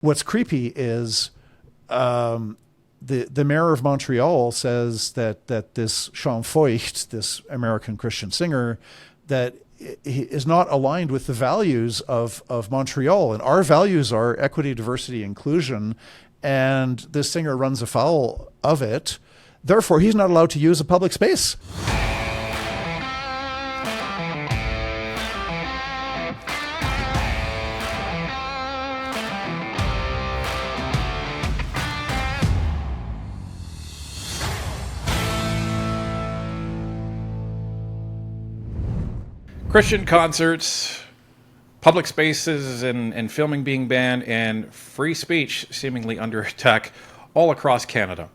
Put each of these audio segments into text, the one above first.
What's creepy is the mayor of Montreal says that this Sean Foy, this American Christian singer, that he is not aligned with the values of Montreal. And our values are equity, diversity, inclusion. And this singer runs afoul of it. Therefore, he's not allowed to use a public space. Christian concerts, public spaces and filming being banned, and free speech seemingly under attack all across Canada.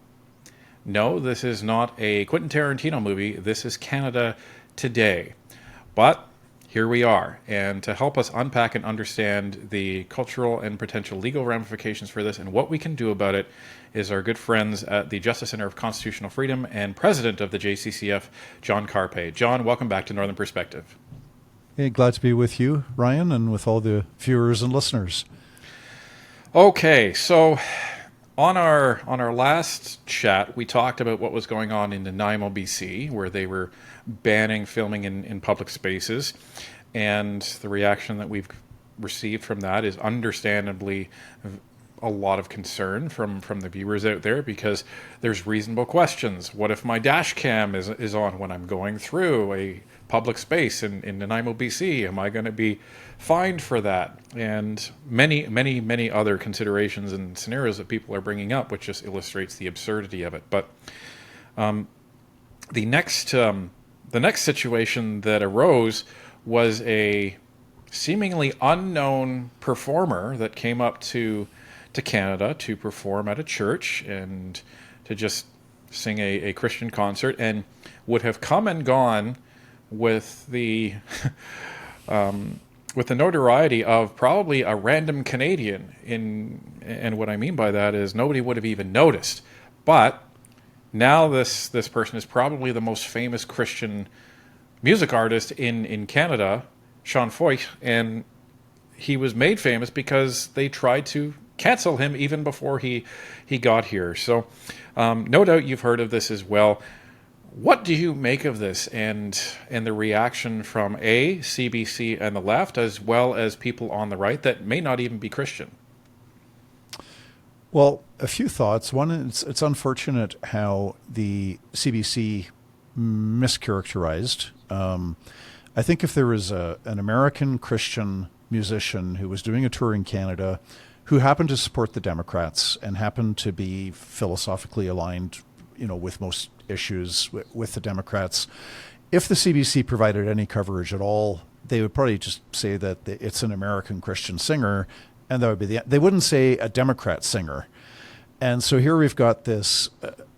No, this is not a Quentin Tarantino movie. This is Canada today. But here we are. And to help us unpack and understand the cultural and potential legal ramifications for this and what we can do about it is our good friends at the Justice Center of Constitutional Freedom and president of the JCCF, John Carpe. John, welcome back to Northern Perspective. Hey, glad to be with you, Ryan, and with all the viewers and listeners. Okay, so on our last chat, we talked about what was going on in Nanaimo, BC, where they were banning filming in public spaces, and the reaction that we've received from that is understandably a lot of concern from the viewers out there, because there's reasonable questions. What if my dash cam is on when I'm going through a public space in Nanaimo, BC? Am I going to be fined for that? And many other considerations and scenarios that people are bringing up, which just illustrates the absurdity of it. But the next situation that arose was a seemingly unknown performer that came up to Canada to perform at a church and to just sing a Christian concert, and would have come and gone with the notoriety of probably a random Canadian. And what I mean by that is nobody would have even noticed. But now this person is probably the most famous Christian music artist in Canada, Sean Foy, and he was made famous because they tried to cancel him even before he got here. So no doubt you've heard of this as well. What do you make of this and the reaction from CBC and the left, as well as people on the right that may not even be Christian? Well, a few thoughts. One, it's unfortunate how the CBC mischaracterized. I think if there was an American Christian musician who was doing a tour in Canada who happened to support the Democrats and happened to be philosophically aligned, with most issues with the Democrats, if the CBC provided any coverage at all, they would probably just say that it's an American Christian singer, and that would be they wouldn't say a Democrat singer. And so here we've got this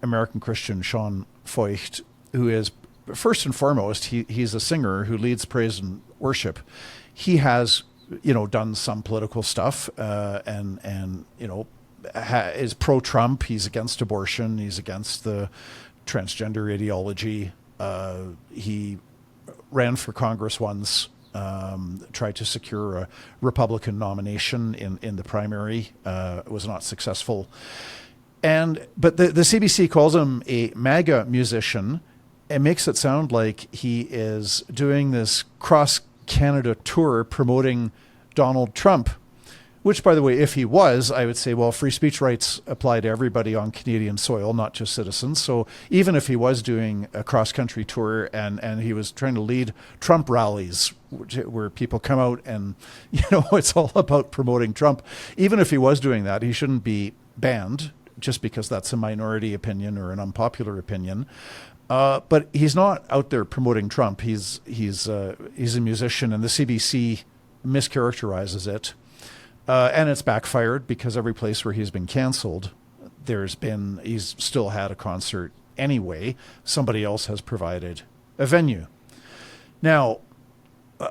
American Christian, Sean Foy, who is, first and foremost, he's a singer who leads praise and worship. He has, done some political stuff, and is pro-Trump. He's against abortion. He's against the transgender ideology. He ran for Congress once, tried to secure a Republican nomination in the primary, was not successful. But the CBC calls him a MAGA musician and makes it sound like he is doing this cross-Canada tour promoting Donald Trump, which, by the way, if he was, I would say, well, free speech rights apply to everybody on Canadian soil, not just citizens. So even if he was doing a cross-country tour and he was trying to lead Trump rallies where people come out and, it's all about promoting Trump, even if he was doing that, he shouldn't be banned just because that's a minority opinion or an unpopular opinion. But he's not out there promoting Trump. He's a musician, and the CBC mischaracterizes it. And it's backfired because every place where he's been canceled, he's still had a concert anyway. Somebody else has provided a venue. Now,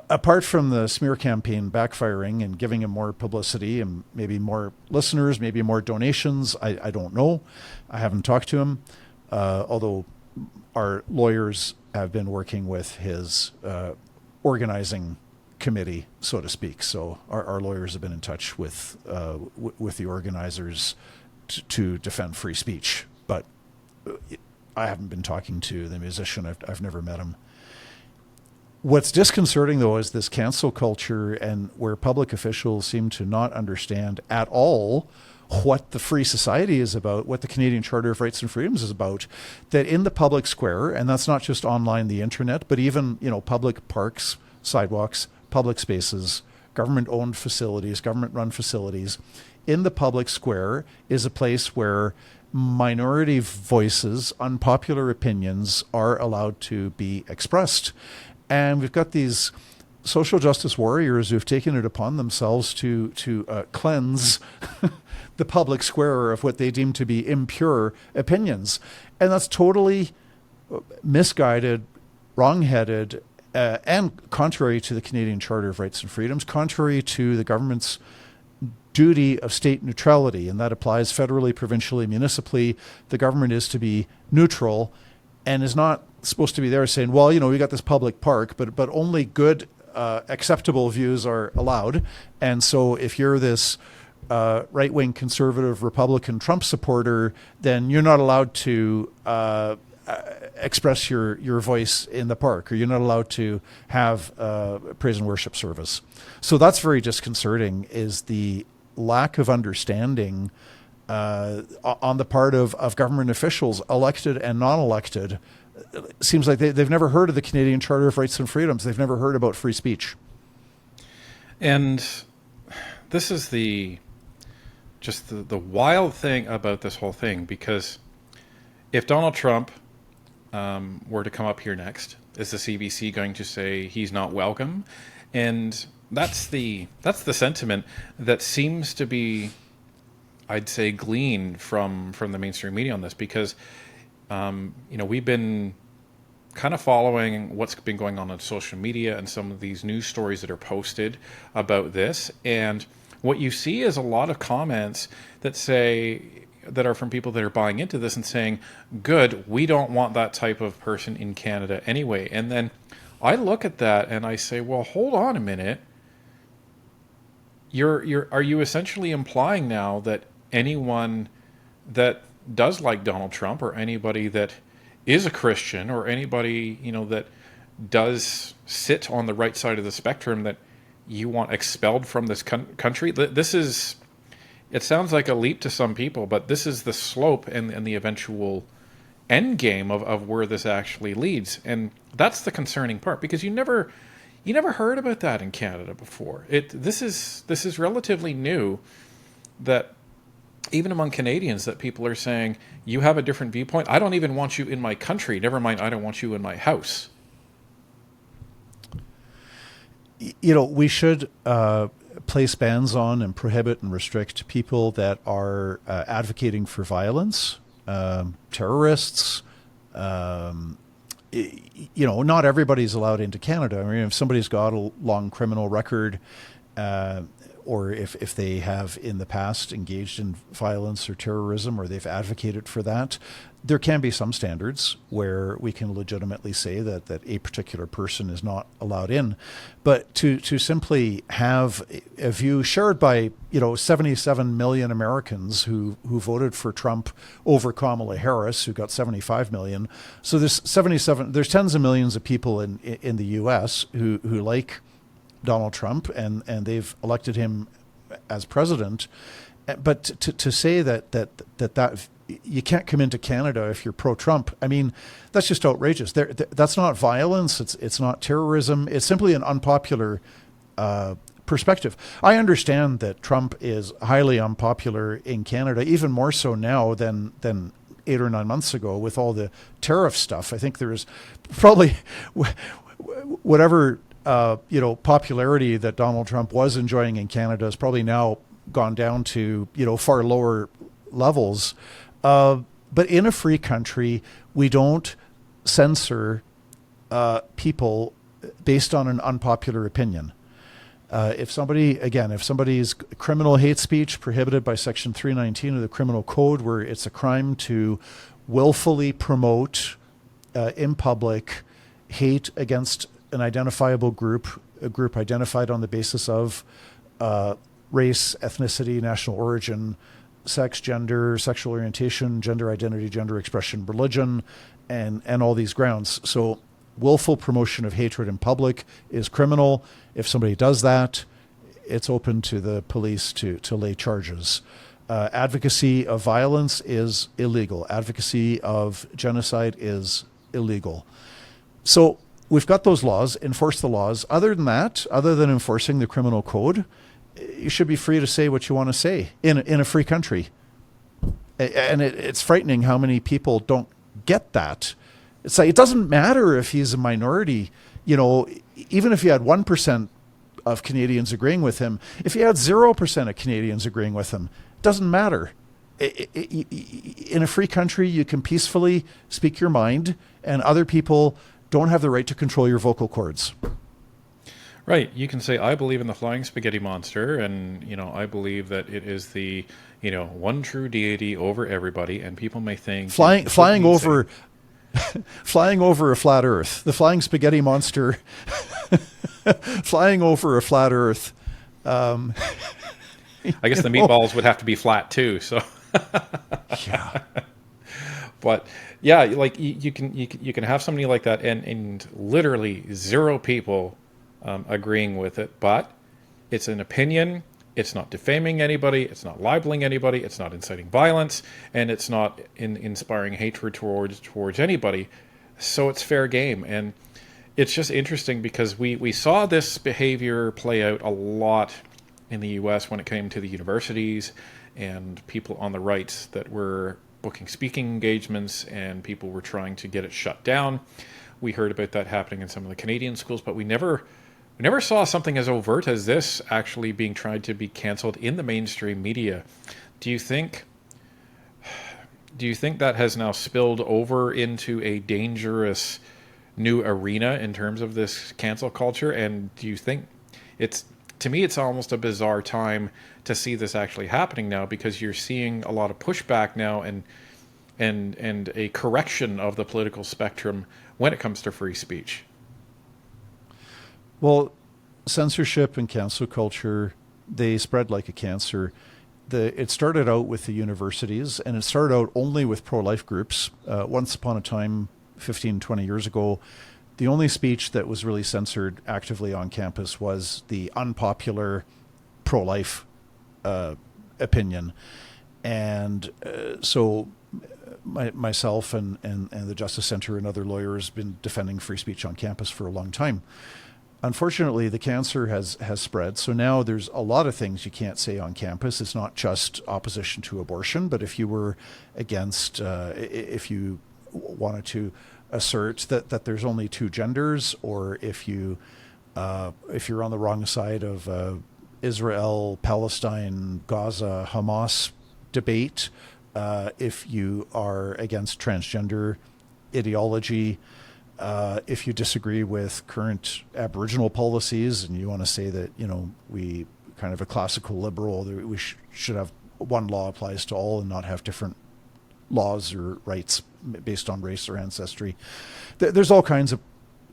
apart from the smear campaign backfiring and giving him more publicity and maybe more listeners, maybe more donations, I don't know. I haven't talked to him, although our lawyers have been working with his organizing committee, so to speak. So our lawyers have been in touch with the organizers to defend free speech, but I haven't been talking to the musician. I've never met him. What's disconcerting, though, is this cancel culture, and where public officials seem to not understand at all what the free society is about, what the Canadian Charter of Rights and Freedoms is about, that in the public square, and that's not just online, the internet, but even, public parks, sidewalks, public spaces, government-owned facilities, government-run facilities, in the public square is a place where minority voices, unpopular opinions are allowed to be expressed. And we've got these social justice warriors who've taken it upon themselves to cleanse the public square of what they deem to be impure opinions. And that's totally misguided, wrong-headed, and contrary to the Canadian Charter of Rights and Freedoms, contrary to the government's duty of state neutrality, and that applies federally, provincially, municipally. The government is to be neutral and is not supposed to be there saying, well, we got this public park, but only good, acceptable views are allowed. And so if you're this right-wing conservative Republican Trump supporter, then you're not allowed to express your voice in the park, or you're not allowed to have praise and worship service. So that's very disconcerting, is the lack of understanding on the part of government officials, elected and non-elected. It seems like they've never heard of the Canadian Charter of Rights and Freedoms. They've never heard about free speech. And this is the wild thing about this whole thing, because if Donald Trump were to come up here next, is the CBC going to say he's not welcome? And that's the sentiment that seems to be, I'd say, gleaned from the mainstream media on this, because we've been kind of following what's been going on social media and some of these news stories that are posted about this, and what you see is a lot of comments that are from people that are buying into this and saying, good, we don't want that type of person in Canada anyway. And then I look at that and I say, well, hold on a minute. Are you essentially implying now that anyone that does like Donald Trump, or anybody that is a Christian, or anybody, that does sit on the right side of the spectrum, that you want expelled from this country? It sounds like a leap to some people, but this is the slope and the eventual end game of where this actually leads. And that's the concerning part, because you never heard about that in Canada before. This is relatively new, that even among Canadians, that people are saying, you have a different viewpoint, I don't even want you in my country, never mind, I don't want you in my house. We should place bans on and prohibit and restrict people that are advocating for violence, terrorists. Not everybody's allowed into Canada. I mean, if somebody's got a long criminal record, or if they have in the past engaged in violence or terrorism, or they've advocated for that, there can be some standards where we can legitimately say that a particular person is not allowed in. But to simply have a view shared by 77 million Americans who voted for Trump over Kamala Harris, who got 75 million. So there's tens of millions of people in the U.S. who like Donald Trump, and they've elected him as president. But to say that you can't come into Canada if you're pro-Trump, I mean, that's just outrageous. That's not violence. It's not terrorism. It's simply an unpopular perspective. I understand that Trump is highly unpopular in Canada, even more so now than 8 or 9 months ago with all the tariff stuff. I think there is probably whatever popularity that Donald Trump was enjoying in Canada has probably now gone down to far lower levels. But in a free country, we don't censor people based on an unpopular opinion. If somebody's criminal hate speech prohibited by Section 319 of the Criminal Code, where it's a crime to willfully promote in public hate against an identifiable group a group identified on the basis of race, ethnicity, national origin, sex, gender, sexual orientation, gender identity, gender expression, religion, and all these grounds. So willful promotion of hatred in public is criminal. If somebody does that, it's open to the police to lay charges. Advocacy of violence is illegal. Advocacy of genocide is illegal. So we've got those laws, enforce the laws. Other than that, other than enforcing the criminal code, you should be free to say what you want to say in a free country. And it's frightening how many people don't get that. It's like, it doesn't matter if he's a minority, even if you had 1% of Canadians agreeing with him, if you had 0% of Canadians agreeing with him, it doesn't matter. In a free country, you can peacefully speak your mind, and other people don't have the right to control your vocal cords. Right. You can say, I believe in the flying spaghetti monster, and, I believe that it is the, one true deity over everybody, and people may think... Flying over a flat earth. The flying spaghetti monster flying over a flat earth. I guess the meatballs would have to be flat, too, so... Yeah. But yeah, like you can have somebody like that and literally zero people agreeing with it, but it's an opinion. It's not defaming anybody. It's not libeling anybody. It's not inciting violence, and it's not inspiring hatred towards anybody. So it's fair game, and it's just interesting because we saw this behavior play out a lot in the U.S. when it came to the universities and people on the right that were booking speaking engagements, and people were trying to get it shut down. We heard about that happening in some of the Canadian schools, but we never saw something as overt as this actually being tried to be canceled in the mainstream media. Do you think that has now spilled over into a dangerous new arena in terms of this cancel culture? And do you think to me, it's almost a bizarre time to see this actually happening now, because you're seeing a lot of pushback now and a correction of the political spectrum when it comes to free speech. Well, censorship and cancel culture, they spread like a cancer. It started out with the universities, and it started out only with pro-life groups. Once upon a time, 15, 20 years ago, the only speech that was really censored actively on campus was the unpopular pro-life opinion. And so myself and the Justice Center and other lawyers have been defending free speech on campus for a long time. Unfortunately, the cancer has spread. So now there's a lot of things you can't say on campus. It's not just opposition to abortion, but if you were against, if you wanted to assert that there's only two genders, or if you're on the wrong side of Israel, Palestine, Gaza, Hamas debate, if you are against transgender ideology, if you disagree with current Aboriginal policies and you want to say that, we kind of a classical liberal, that we should have one law applies to all and not have different laws or rights based on race or ancestry. There's all kinds of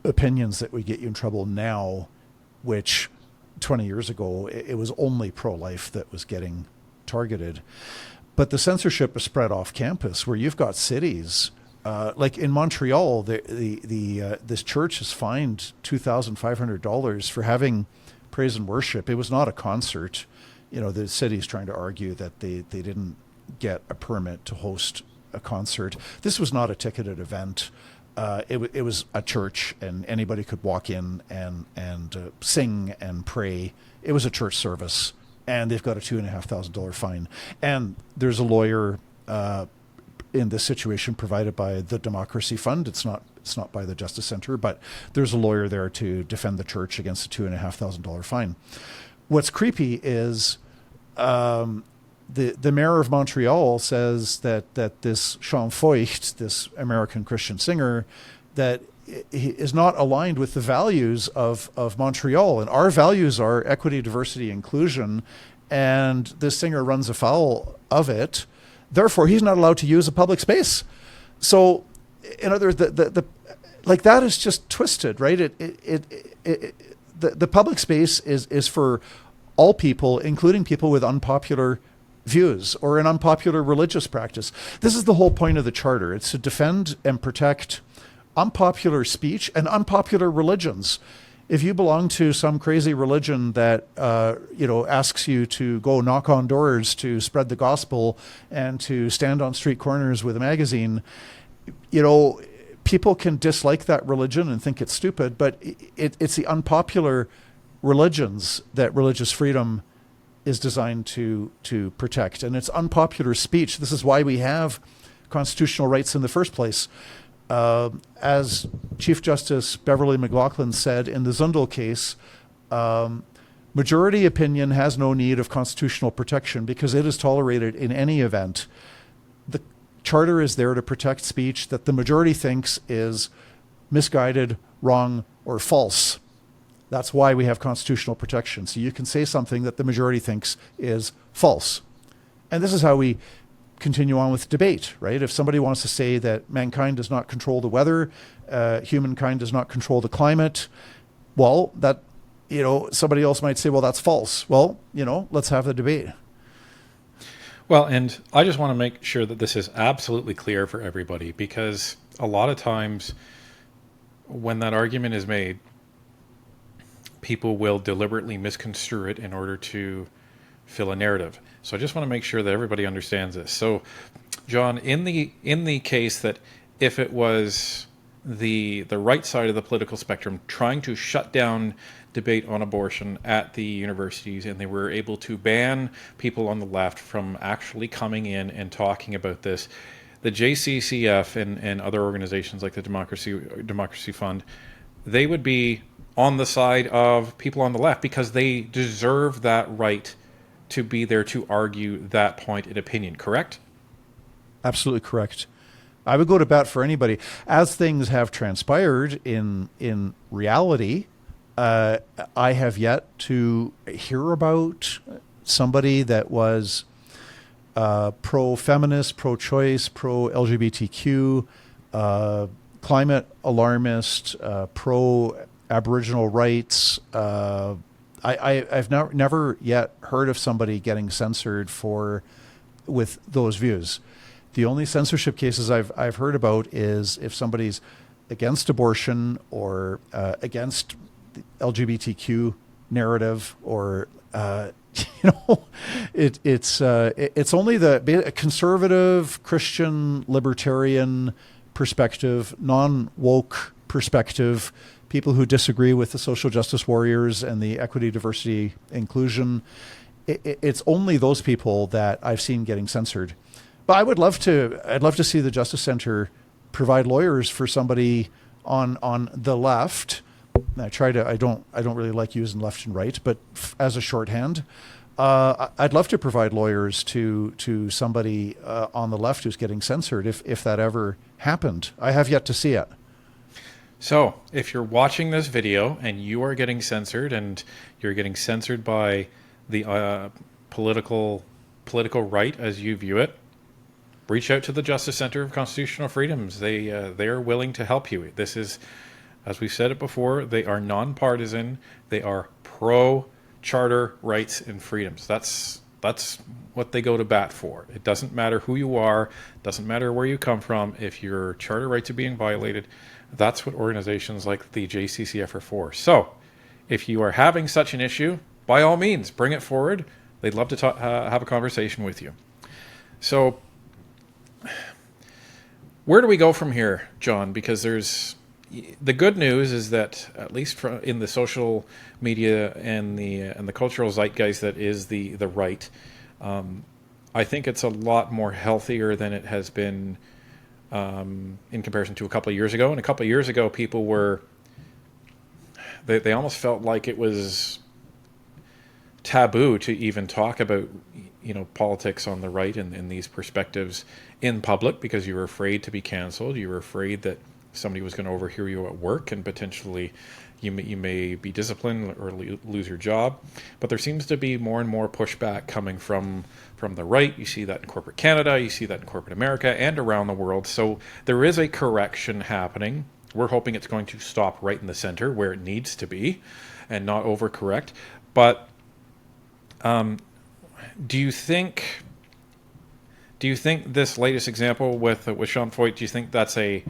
opinions that would get you in trouble now, which 20 years ago, it was only pro-life that was getting targeted. But the censorship is spread off campus, where you've got cities, like in Montreal, this church is fined $2,500 for having praise and worship. It was not a concert. The city's trying to argue that they didn't get a permit to host a concert. This was not a ticketed event. It was a church, and anybody could walk in and sing and pray. It was a church service, and they've got a $2,500 fine. And there's a lawyer in this situation provided by the Democracy Fund. It's not by the Justice Center, but there's a lawyer there to defend the church against a $2,500 fine. What's creepy is the mayor of Montreal says that this Sean Foy, this American Christian singer, that he is not aligned with the values of Montreal. And our values are equity, diversity, inclusion. And this singer runs afoul of it. Therefore, he's not allowed to use a public space. So, in other words, like that is just twisted, right? the public space is for all people, including people with unpopular views or an unpopular religious practice. This is the whole point of the Charter. It's to defend and protect unpopular speech and unpopular religions. If you belong to some crazy religion that asks you to go knock on doors to spread the gospel and to stand on street corners with a magazine, people can dislike that religion and think it's stupid, but it's the unpopular religions that religious freedom is designed to protect. And it's unpopular speech. This is why we have constitutional rights in the first place. As Chief Justice Beverly McLaughlin said in the Zundel case, majority opinion has no need of constitutional protection because it is tolerated in any event. The Charter is there to protect speech that the majority thinks is misguided, wrong, or false. That's why we have constitutional protection. So you can say something that the majority thinks is false. And this is how we continue on with debate, right? If somebody wants to say that mankind does not control the weather, humankind does not control the climate, well, that, somebody else might say, well, that's false. Well, let's have the debate. Well, and I just want to make sure that this is absolutely clear for everybody, because a lot of times when that argument is made, people will deliberately misconstrue it in order to fill a narrative. So I just want to make sure that everybody understands this. So, John, in the case that if it was the right side of the political spectrum trying to shut down debate on abortion at the universities, and they were able to ban people on the left from actually coming in and talking about this, the JCCF and other organizations like the Democracy Fund, they would be on the side of people on the left because they deserve that right to be there to argue that point in opinion, correct? Absolutely correct. I would go to bat for anybody. As things have transpired in reality, I have yet to hear about somebody that was pro-feminist, pro-choice, pro-LGBTQ, climate alarmist, pro-Aboriginal rights. I've never yet heard of somebody getting censored with those views. The only censorship cases I've heard about is if somebody's against abortion or against the LGBTQ narrative, or it's only the conservative Christian libertarian perspective, non-woke perspective, people who disagree with the social justice warriors and the equity, diversity, inclusion. It's only those people that I've seen getting censored. But I'd love to see the Justice Center provide lawyers for somebody on the left. I don't really like using left and right, but as a shorthand, I'd love to provide lawyers to somebody on the left who's getting censored if that ever happened. I have yet to see it. So if you're watching this video and you are getting censored, and you're getting censored by the political right as you view it, reach out to the Justice Center of Constitutional Freedoms. They are willing to help you. This is, as we've said it before, they are nonpartisan. They are pro-charter rights and freedoms. That's what they go to bat for. It doesn't matter who you are. It doesn't matter where you come from. If your charter rights are being violated, that's what organizations like the JCCF are for. So if you are having such an issue, by all means, bring it forward. They'd love to have a conversation with you. So where do we go from here, John? Because the good news is that, at least in the social media and the cultural zeitgeist that is the right, I think it's a lot more healthier than it has been in comparison to a couple of years ago. And a couple of years ago, people they almost felt like it was taboo to even talk about politics on the right and these perspectives in public, because you were afraid to be canceled. You were afraid that somebody was going to overhear you at work and potentially you may be disciplined or lose your job. But there seems to be more and more pushback coming from the right. You see that in corporate Canada, you see that in corporate America, and around the world. So there is a correction happening. We're hoping it's going to stop right in the center where it needs to be. and not overcorrect. But do you think this latest example with Sean Foy, do you think that's a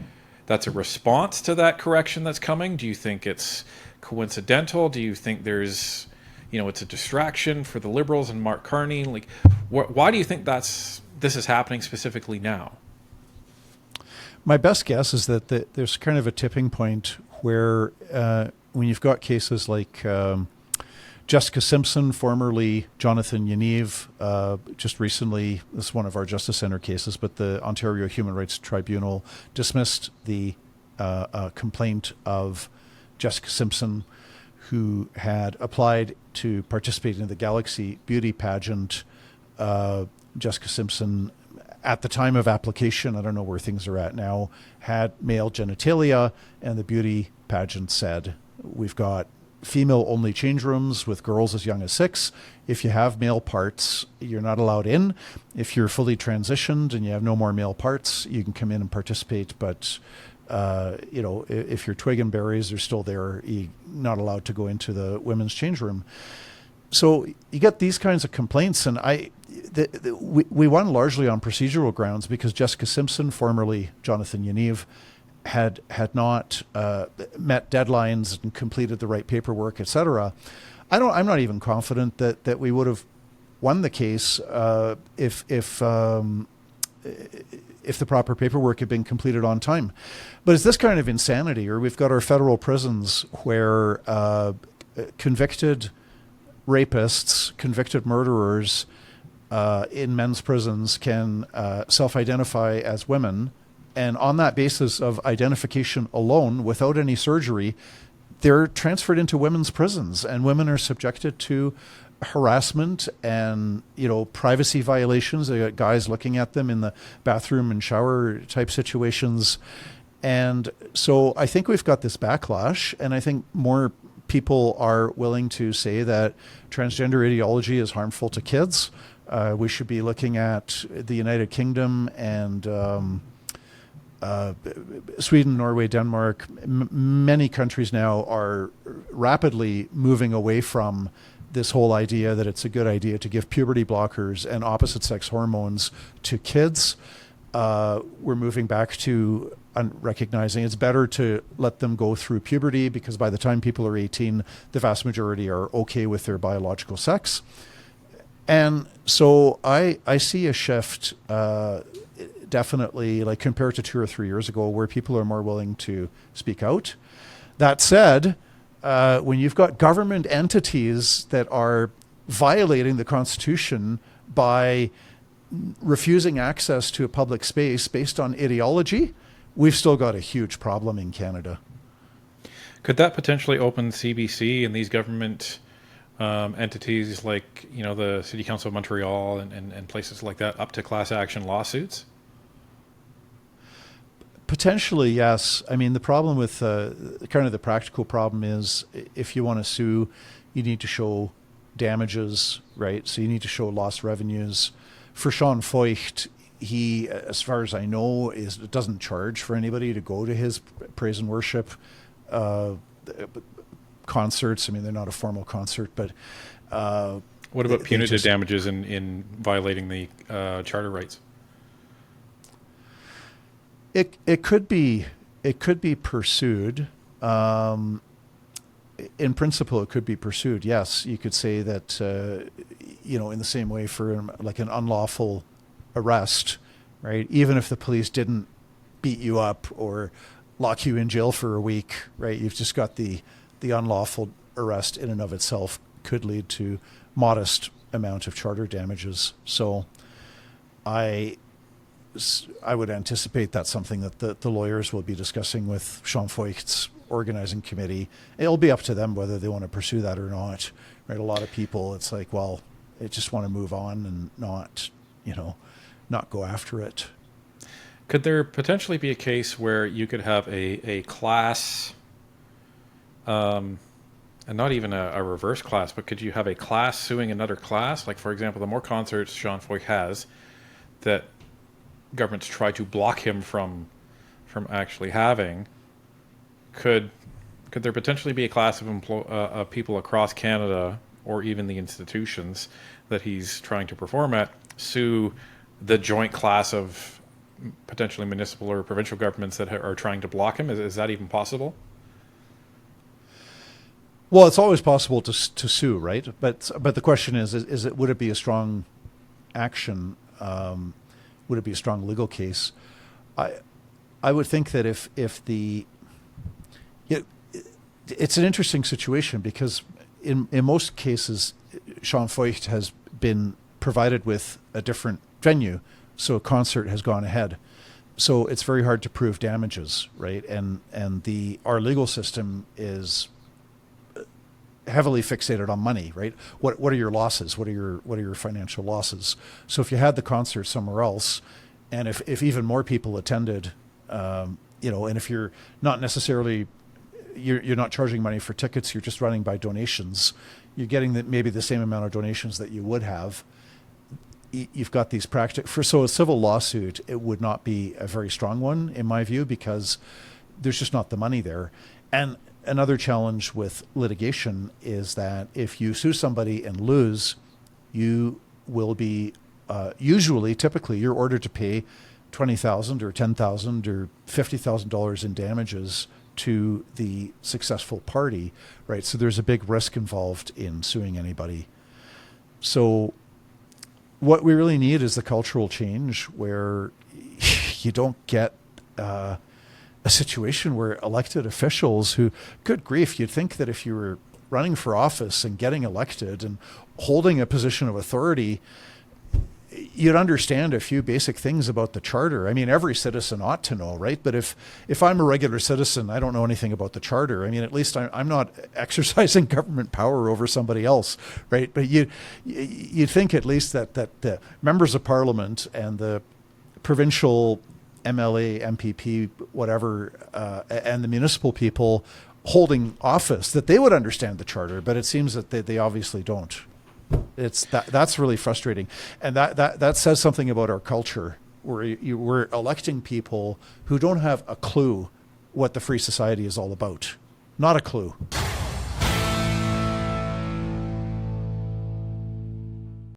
response to that correction that's coming? Do you think it's coincidental? Do you think there's, it's a distraction for the Liberals and Mark Carney? Like, why do you think this is happening specifically now? My best guess is that there's kind of a tipping point where when you've got cases like Jessica Simpson, formerly Jonathan Yaniv, just recently, this is one of our Justice Centre cases, but the Ontario Human Rights Tribunal dismissed the complaint of Jessica Simpson, who had applied to participate in the Galaxy Beauty pageant. Jessica Simpson, at the time of application, I don't know where things are at now, had male genitalia, and the beauty pageant said, we've got female-only change rooms with girls as young as 6. If you have male parts, you're not allowed in. If you're fully transitioned and you have no more male parts, you can come in and participate. But, if your twig and berries are still there, you're not allowed to go into the women's change room. So you get these kinds of complaints, and we won largely on procedural grounds because Jessica Simpson, formerly Jonathan Yaniv, had not met deadlines and completed the right paperwork, etc. I'm not even confident that we would have won the case if the proper paperwork had been completed on time. But it's this kind of insanity, or we've got our federal prisons where convicted rapists, convicted murderers in men's prisons can self-identify as women. And on that basis of identification alone, without any surgery, they're transferred into women's prisons, and women are subjected to harassment and, privacy violations. They got guys looking at them in the bathroom and shower type situations. And so I think we've got this backlash, and I think more people are willing to say that transgender ideology is harmful to kids. We should be looking at the United Kingdom and Sweden, Norway, Denmark. Many countries now are rapidly moving away from this whole idea that it's a good idea to give puberty blockers and opposite sex hormones to kids. We're moving back to recognizing it's better to let them go through puberty, because by the time people are 18, the vast majority are okay with their biological sex. And so I see a shift definitely, like compared to 2 or 3 years ago, where people are more willing to speak out. That said, when you've got government entities that are violating the Constitution by refusing access to a public space based on ideology, we've still got a huge problem in Canada. Could that potentially open CBC and these government entities like, the City Council of Montreal and places like that up to class action lawsuits? Potentially, yes. I mean, the problem with kind of the practical problem is if you want to sue, you need to show damages, right? So you need to show lost revenues. For Sean Foy, he, as far as I know, doesn't charge for anybody to go to his praise and worship concerts. I mean, they're not a formal concert, but what about punitive damages in violating the charter rights? It could be pursued. In principle, it could be pursued. Yes, you could say that in the same way for like an unlawful arrest, right? Even if the police didn't beat you up or lock you in jail for a week, right? You've just got the unlawful arrest in and of itself could lead to modest amount of charter damages. So I would anticipate that's something that the lawyers will be discussing with Sean Foy's organizing committee. It'll be up to them whether they want to pursue that or not, right? A lot of people, it's like, well, they just want to move on and not go after it. Could there potentially be a case where you could have a class, and not even a reverse class, but could you have a class suing another class? Like, for example, the more concerts Sean Foy has, that governments try to block him from actually having, could could there potentially be a class of people across Canada or even the institutions that he's trying to perform at sue the joint class of potentially municipal or provincial governments that are trying to block him? Is that even possible? Well, it's always possible to sue, right? But the question is it would it be a strong action? Would it be a strong legal case? I would think that if it's an interesting situation because in most cases, Sean Foy has been provided with a different venue, so a concert has gone ahead. So it's very hard to prove damages, right? And our legal system is heavily fixated on money, right? What are your losses? What are your financial losses? So if you had the concert somewhere else, and if even more people attended, and if you're not necessarily you're not charging money for tickets, you're just running by donations, you're getting maybe the same amount of donations that you would have. You've got these so a civil lawsuit, it would not be a very strong one in my view because there's just not the money there. And another challenge with litigation is that if you sue somebody and lose, you will be typically you're ordered to pay $20,000 or $10,000 or $50,000 in damages to the successful party, right? So there's a big risk involved in suing anybody. So what we really need is the cultural change where you don't get a situation where elected officials who, good grief, you'd think that if you were running for office and getting elected and holding a position of authority, you'd understand a few basic things about the charter. I mean, every citizen ought to know, right? But if I'm a regular citizen, I don't know anything about the charter. I mean, at least I'm not exercising government power over somebody else, right? But you'd think at least that the members of parliament and the provincial MLA, MPP, whatever, and the municipal people holding office, that they would understand the charter, but it seems that they obviously don't. That's really frustrating, and that says something about our culture, where we're electing people who don't have a clue what the free society is all about. Not a clue.